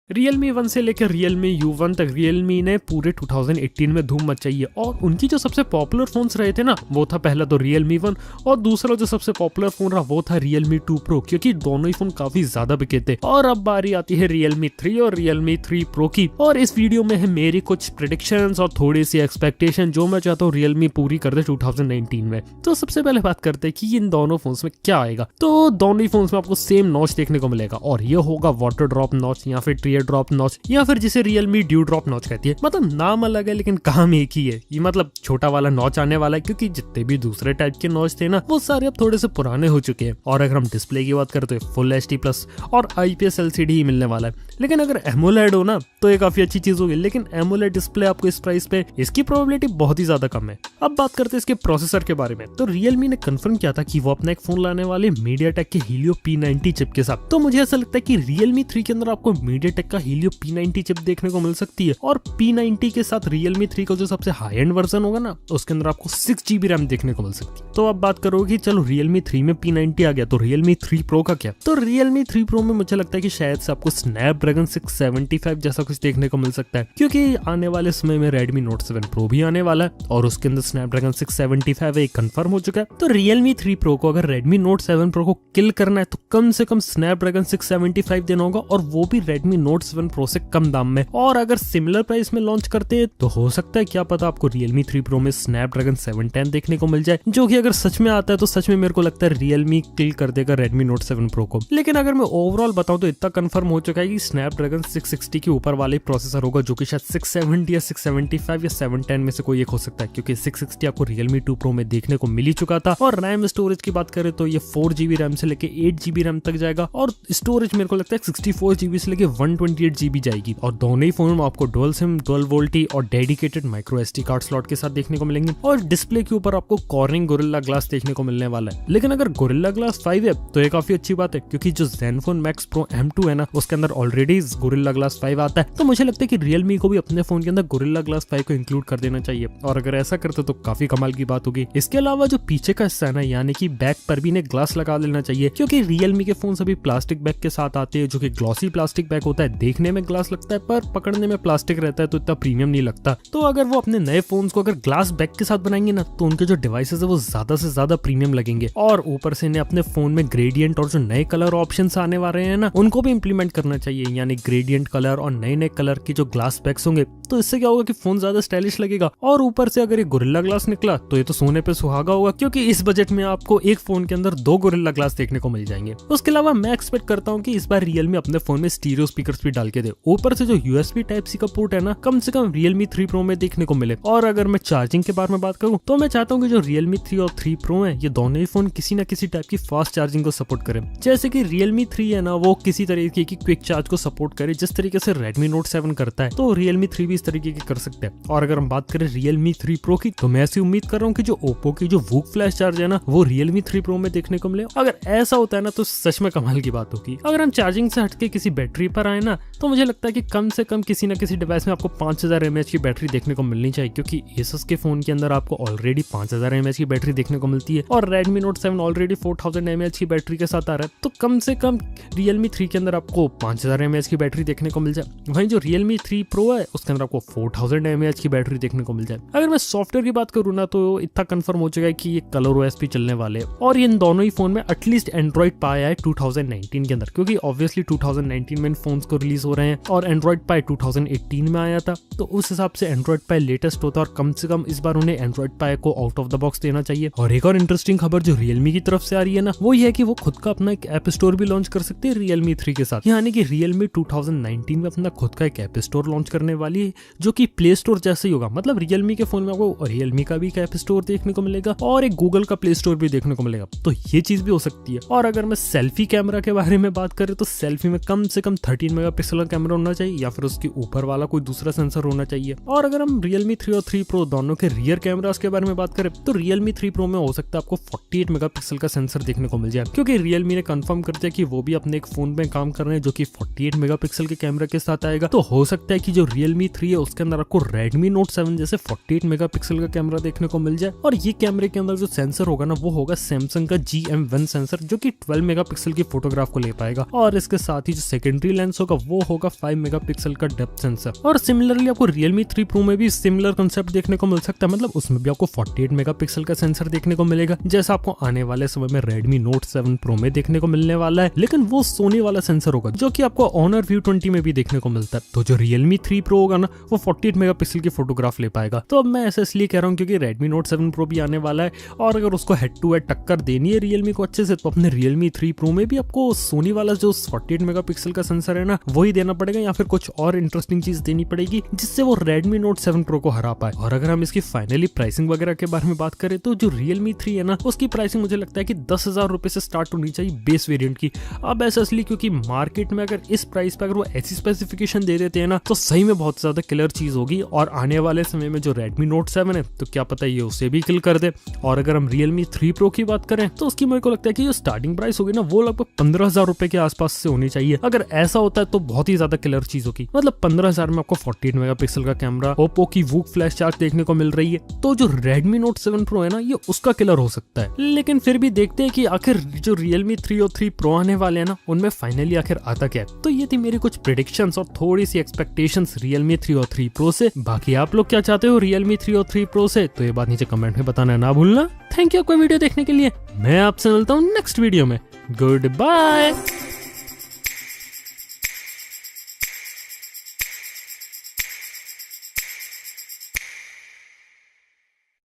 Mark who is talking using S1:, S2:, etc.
S1: realme 1 से लेकर realme U1 तक realme ने पूरे 2018 में धूम मचाई है। और उनकी जो सबसे पॉपुलर फोन्स रहे थे ना, वो था पहला तो realme 1 और दूसरा जो सबसे पॉपुलर फोन रहा वो था realme 2 Pro, क्योंकि दोनों ही फोन काफी ज्यादा बिके थे। और अब बारी आती है realme 3 और realme 3 Pro की। और इस वीडियो में है मेरी कुछ प्रेडिक्शंस और थोड़ी सी एक्सपेक्टेशन जो मैं चाहता हूँ realme पूरी कर दे 2019 में। तो सबसे पहले बात करते हैं कि इन दोनों फोन्स में क्या आएगा। तो दोनों ही फोन्स में आपको सेम नॉच देखने को मिलेगा और ये होगा वाटर ड्रॉप नॉच या फिर टीयर ड्रॉप नॉच या फिर जिसे रियलमी ड्यू ड्रॉप नॉच कहती है। मतलब नाम अलग है लेकिन काम एक ही है। ये मतलब छोटा वाला नॉच आने वाला है, क्योंकि जितने भी दूसरे टाइप के नॉच थे ना वो सारे अब थोड़े से पुराने हो चुके हैं। और अगर हम डिस्प्ले की बात करें तो फुल HD प्लस और IPS LCD ही मिलने वाला है। लेकिन अगर एमोलेड हो ना तो ये काफी अच्छी चीज होगी, लेकिन एमोलेड डिस्प्ले आपको इस प्राइस पे इसकी प्रोबेबिलिटी बहुत ही ज्यादा कम है। अब बात करते हैं इसके प्रोसेसर के बारे में। तो रियलमी ने कंफर्म किया था कि वो अपना एक फोन लाने वाले मीडियाटेक के हीलियो P90 चिप के साथ। तो मुझे ऐसा लगता है कि रियलमी 3 के अंदर आपको मीडियाटेक का हीलियो P90 चिप देखने को मिल सकती है। और P90 के साथ रियलमी 3 का जो सबसे हाई एंड वर्जन होगा ना उसके अंदर आपको 6GB रैम देखने को मिल सकती है। तो अब बात करोगे कि चलो रियलमी 3 में P90 आ गया तो रियलमी 3 Pro का क्या। तो रियलमी 3 Pro में मुझे लगता है कि शायद से आपको स्नैपड्रैगन 675 जैसा कुछ देखने को मिल सकता है, क्योंकि आने वाले समय में रेडमी नोट 7 Pro भी आने वाला है और उसके अंदर स्नैपड्रैगन 675 एक कंफर्म हो चुका है। तो रियलमी 3 Pro को अगर रेडमी नोट 7 Pro को किल करना है तो कम से कम स्नैपड्रैगन 675 देना होगा, और वो भी रेडमी नोट 7 Pro से कम दाम में। और अगर सिमिलर प्राइस में लॉन्च करते हैं तो हो सकता है क्या पता आपको रियलमी 3 Pro में स्नैपड्रैगन 710 देखने को मिल जाए, जो कि अगर सच में आता है तो सच में मेरे को लगता है रियलमी किल कर देगा रेडमी नोट 7 Pro को। लेकिन अगर मैं ओवरऑल बताऊं तो इतना कंफर्म हो चुका है कि स्नैपड्रैगन 660 के ऊपर वाले प्रोसेसर होगा, जो कि शायद 670 या 675 या 710 में से कोई एक हो सकता है, क्योंकि 660 आपको रियलमी 2 Pro में देखने को मिल ही चुका था। और रैम स्टोरेज की बात करें तो ये 4GB रैम से लेके 8GB रैम तक जाएगा, और स्टोरेज मेरे को लगता है 64GB से लेके 128GB जाएगी। और दोनों ही फोन में आपको डुअल सिम, डुअल वोल्टी और dedicated micro SD card slot के साथ देखने को मिलेंगे। और डिस्प्ले के ऊपर आपको कॉर्निंग गोरिल्ला ग्लास देखने को मिलने वाला है। लेकिन अगर गोरिल्ला ग्लास 5 है तो ये काफी अच्छी बात है, क्योंकि जो ज़ेनफोन मैक्स प्रो M2 है ना उसके अंदर ऑलरेडी गोरिल्ला ग्लास 5 आता है। तो मुझे लगता है कि रियलमी को भी अपने फोन के अंदर गोरिल्ला ग्लास 5 को इंक्लूड कर देना चाहिए, और अगर ऐसा करते तो काफी कमाल की बात होगी। इसके अलावा जो पीछे का हिस्सा है ना, यानी कि बैक पर भी इन्हें ग्लास लगा देना चाहिए, क्योंकि रियलमी के फोन सभी प्लास्टिक बैग के साथ आते हैं, जो कि ग्लॉसी प्लास्टिक बैग होता है। देखने में ग्लास लगता है पर पकड़ने में प्लास्टिक रहता है, तो इतना प्रीमियम नहीं लगता। तो अगर वो अपने नए फोन को अगर ग्लास बैग के साथ बनाएंगे ना तो उनके जो डिवाइसेस है वो ज्यादा से ज्यादा प्रीमियम लगेंगे। और ऊपर से इन्हें अपने फोन में ग्रेडियंट और जो नए कलर ऑप्शन आने वाले हैं ना उनको भी इंप्लीमेंट करना चाहिए, यानी ग्रेडियंट कलर और नए नए कलर की जो ग्लास बैग्स होंगे। तो इससे क्या होगा कि फोन ज्यादा स्टाइलिश लगेगा। और ऊपर से अगर ये गोरिल्ला ग्लास निकला तो ये तो सोने पे सुहागा होगा, क्योंकि इस बजट में आपको एक फोन के अंदर 2 गोरिल्ला ग्लास देखने को मिल जाएंगे। उसके अलावा मैं एक्सपेक्ट करता हूँ कि इस बार रियलमी अपने फोन में स्टीरियो स्पीकर्स भी डाल के दे। ऊपर से जो USB Type-C का पोर्ट है ना कम से कम रियलमी 3 Pro में देखने को मिले। और अगर मैं चार्जिंग के बारे में बात करूँ तो मैं चाहता हूँ कि जो रियलमी 3 और 3 Pro है ये दोनों ही फोन किसी न किसी टाइप की फास्ट चार्जिंग को सपोर्ट करें। जैसे कि रियलमी 3 है ना वो किसी तरीके की क्विक चार्ज को सपोर्ट करे, जिस तरीके से रेडमी नोट 7 करता है, तो रियलमी 3 भी इस तरीके की कर सकते हैं। और अगर हम बात करें रियलमी 3 Pro की तो मैं ऐसी उम्मीद कर रहा हूँ कि जो ओप्पो की जो वूक फ्लैश चार्ज है ना वो रियलमी 3 Pro में देखने को मिले। अगर ऐसा होता है ना तो सच में कमाल की बात होगी। अगर हम चार्जिंग से हटके किसी बैटरी पर आए ना तो मुझे लगता है कि कम से कम किसी न किसी डिवाइस में आपको 5000 mAh की बैटरी देखने को मिलनी चाहिए, क्योंकि Asus के फोन के अंदर आपको ऑलरेडी 5000 mAh की बैटरी देखने को मिलती है और Redmi Note 7 ऑलरेडी 4000 mAh की बैटरी के साथ आ रहा है। तो कम से कम Realme 3 के अंदर आपको 5000 mAh की बैटरी देखने को मिल जाए। वहीं जो Realme 3 Pro है उसके अंदर आपको 4000 mAh की बैटरी देखने को मिल जाए। अगर मैं सॉफ्टवेयर की बात करूँ ना तो इतना कंफर्म हो चुका है कि ये कलर OS भी चलने वाले हैं, और इन दोनों ही फोन में एटलीस्ट एंड्रॉइड पाया है 2019 के अंदर, क्योंकि ऑब्वियसली 2019 में इन फोन्स को रिलीज हो रहे हैं और एंड्रॉइड पाई 2018 में आया था। तो उस हिसाब से एंड्रॉइड पाई लेटेस्ट होता है, और कम से कम इस बार उन्हें एंड्रॉइड पाई को आउट ऑफ द बॉक्स देना चाहिए। और एक और इंटरेस्टिंग खबर जो रियलमी की तरफ से आ रही है ना वो ये है कि वो खुद का अपना एक ऐप स्टोर भी लॉन्च कर सकते हैं रियलमी 3 के साथ, यानी कि रियलमी 2019 में अपना खुद का एक ऐप स्टोर लॉन्च करने वाली है, जो कि प्ले स्टोर जैसे ही होगा। मतलब रियलमी के फोन में आपको रियलमी का भी एक ऐप स्टोर देखने को मिलेगा और एक गूगल का प्ले स्टोर भी देखने को मिलेगा। तो ये चीज भी हो सकती है। और अगर मैं सेल्फी कैमरा के बारे में बात करें तो सेल्फी में कम से कम 13 मेगापिक्सल का कैमरा होना चाहिए, या फिर उसके ऊपर वाला कोई दूसरा सेंसर होना चाहिए। और अगर हम रियलमी 3 और 3 Pro दोनों के रियर कैमरास के बारे में बात करें तो रियलमी 3 Pro में हो सकता है आपको 48 मेगापिक्सल का सेंसर देखने को मिल जाए, क्योंकि रियलमी ने कंफर्म कर दिया कि वो भी अपने एक फोन में काम कर रहे हैं जो कि 48 मेगापिक्सल के कैमरा के साथ आएगा। तो हो सकता है कि जो रियलमी 3 है उसके अंदर आपको रेडमी नोट 7 जैसे 48 मेगापिक्सल का कैमरा देखने को मिल जाए। और ये कैमरे के अंदर जो सेंसर होगा ना वो होगा सैमसंग का GM1 सेंसर, जो कि 12 मेगापिक्सल की फोटोग्राफ को ले पाएगा। और इसके साथ ही जो सेकेंडरी लेंस होगा होगा वो होगा 5 मेगापिक्सल का डेप्थ सेंसर। और सिमिलरली आपको Realme 3 Pro में भी सिमिलर कंसेप्ट देखने को मिल सकता है, मतलब उसमें भी आपको 48 मेगापिक्सल का सेंसर देखने को मिलेगा, जैसा आपको आने वाले समय में Redmi Note 7 Pro में देखने को मिलने वाला है। लेकिन वो सोनी वाला सेंसर होगा जो कि आपको Honor View 20 में भी देखने को मिलता है। तो जो Realme 3 Pro होगा ना, वो 48 मेगापिक्सल की फोटोग्राफ ले पाएगा। तो अब मैं ऐसा इसलिए कह रहा हूँ क्योंकि Redmi Note 7 Pro भी आने वाला है, और अगर उसको हेड टू हेड टक्कर देनी है Realme को अच्छे से, तो अपने Realme 3 Pro में भी आपको सोनी वाला जो 48 मेगापिक्सल का सेंसर है ना, वही देना पड़ेगा, या फिर कुछ और इंटरेस्टिंग चीज देनी पड़ेगी जिससे वो Redmi Note 7 Pro को हरा पाए। और अगर हम इसकी फाइनली प्राइसिंग वगैरह के बारे में बात करें तो जो Realme 3 है ना, उसकी प्राइसिंग मुझे लगता है कि 10,000 रुपए से स्टार्ट होनी चाहिए बेस वेरिएंट की। अब ऐसा इसलिए क्योंकि मार्केट में अगर इस प्राइस पे अगर वो ऐसी स्पेसिफिकेशन दे देते हैं ना, तो सही में बहुत ज्यादा किलर चीज होगी। और आने वाले समय में जो Redmi Note 7 है, तो क्या पता ये उसे भी किल कर दे। और अगर हम Realme 3 Pro की बात करें तो उसकी मेरे को लगता है कि जो स्टार्टिंग प्राइस होगी ना, वो लगभग 15,000 रुपए के आसपास से होनी चाहिए। अगर ऐसा होता है तो बहुत ही ज्यादा किलर चीज होगी। मतलब 15,000 में आपको 48 मेगापिक्सल का कैमरा, ओप्पो की वूक फ्लैश चार्ज देखने को मिल रही है, तो जो Redmi Note 7 Pro है ना, ये उसका किलर हो सकता है। लेकिन फिर भी देखते हैं कि आखिर जो Realme 3 और 3 Pro आने वाले हैं ना, उनमें फाइनली आखिर आता क्या है। तो ये थी मेरी कुछ प्रेडिक्शंस और थोड़ी सी एक्सपेक्टेशंस Realme 3 और 3 Pro से। बाकी आप लोग क्या चाहते हो Realme 3 और 3 Pro से, तो ये बात नीचे कमेंट में बताना ना भूलना। थैंक यू आपको वीडियो देखने के लिए। मैं आपसे मिलता हूँ नेक्स्ट वीडियो में। Good bye.